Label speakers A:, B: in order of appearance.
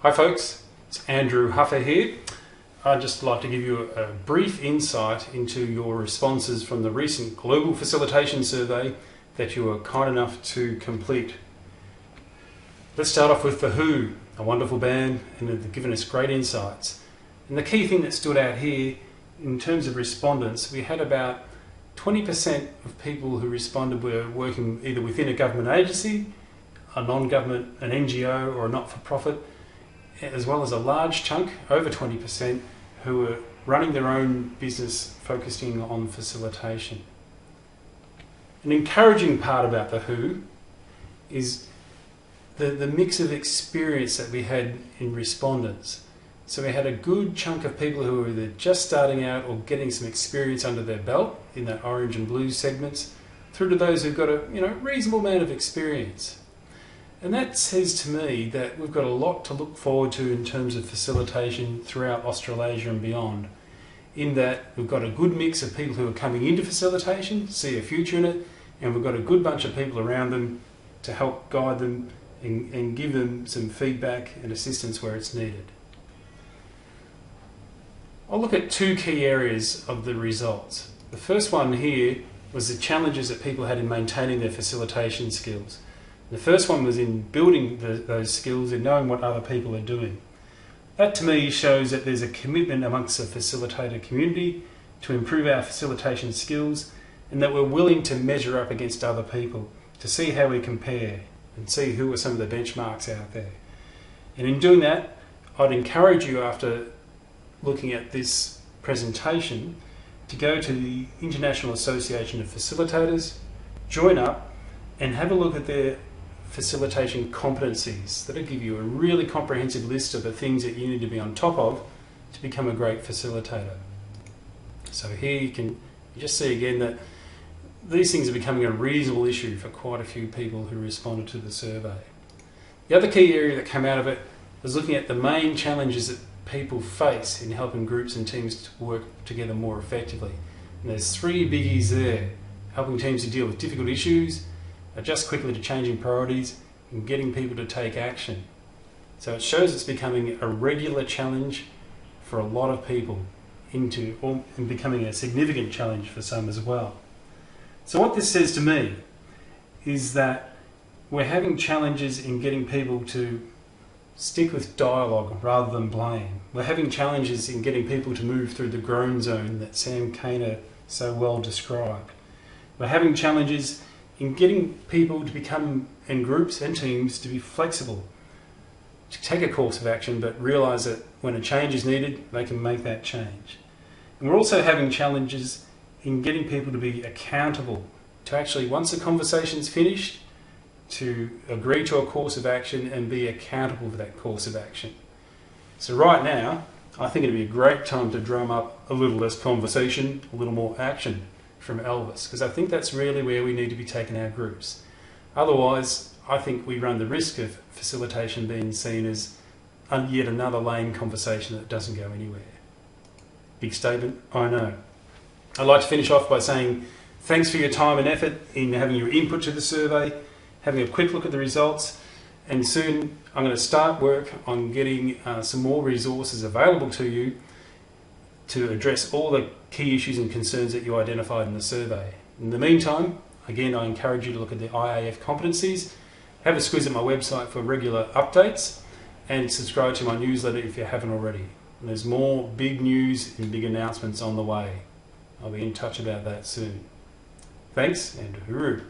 A: Hi folks, it's Andrew Huffer here. I'd just like to give you a brief insight into your responses from the recent Global Facilitation Survey that you were kind enough to complete. Let's start off with The Who, a wonderful band, and they've given us great insights. And the key thing that stood out here in terms of respondents, we had about 20% of people who responded were working either within a government agency, a non-government, an NGO or a not-for-profit, as well as a large chunk, over 20%, who were running their own business focusing on facilitation. An encouraging part about The Who is the mix of experience that we had in respondents. So we had a good chunk of people who were either just starting out or getting some experience under their belt in that orange and blue segments, through to those who've got a reasonable amount of experience. And that says to me that we've got a lot to look forward to in terms of facilitation throughout Australasia and beyond, in that we've got a good mix of people who are coming into facilitation, see a future in it, and we've got a good bunch of people around them to help guide them and give them some feedback and assistance where it's needed. I'll look at two key areas of the results. The first one here was the challenges that people had in maintaining their facilitation skills. The first one was in building those skills and knowing what other people are doing. That to me shows that there's a commitment amongst the facilitator community to improve our facilitation skills, and that we're willing to measure up against other people to see how we compare and see who are some of the benchmarks out there. And in doing that, I'd encourage you, after looking at this presentation, to go to the International Association of Facilitators, join up and have a look at their facilitation competencies. That'll give you a really comprehensive list of the things that you need to be on top of to become a great facilitator. So here you can just see again that these things are becoming a reasonable issue for quite a few people who responded to the survey. The other key area that came out of it was looking at the main challenges that people face in helping groups and teams to work together more effectively. And there's three biggies there: helping teams to deal with difficult issues, adjust quickly to changing priorities, and getting people to take action. So it shows it's becoming a regular challenge for a lot of people, and becoming a significant challenge for some as well. So what this says to me is that we're having challenges in getting people to stick with dialogue rather than blame. We're having challenges in getting people to move through the groan zone that Sam Kainer so well described. We're having challenges in getting people to become, in groups and teams, to be flexible, to take a course of action, but realise that when a change is needed, they can make that change. And we're also having challenges in getting people to be accountable, to actually, once the conversation's finished, to agree to a course of action and be accountable for that course of action. So right now, I think it'd be a great time to drum up a little less conversation, a little more action from Elvis, because I think that's really where we need to be taking our groups. Otherwise, I think we run the risk of facilitation being seen as yet another lame conversation that doesn't go anywhere. Big statement, I know. I'd like to finish off by saying thanks for your time and effort in having your input to the survey, having a quick look at the results, and soon I'm going to start work on getting some more resources available to you to address all the key issues and concerns that you identified in the survey. In the meantime, again, I encourage you to look at the IAF competencies, have a squeeze at my website for regular updates, and subscribe to my newsletter if you haven't already. And there's more big news and big announcements on the way. I'll be in touch about that soon. Thanks, and hooroo.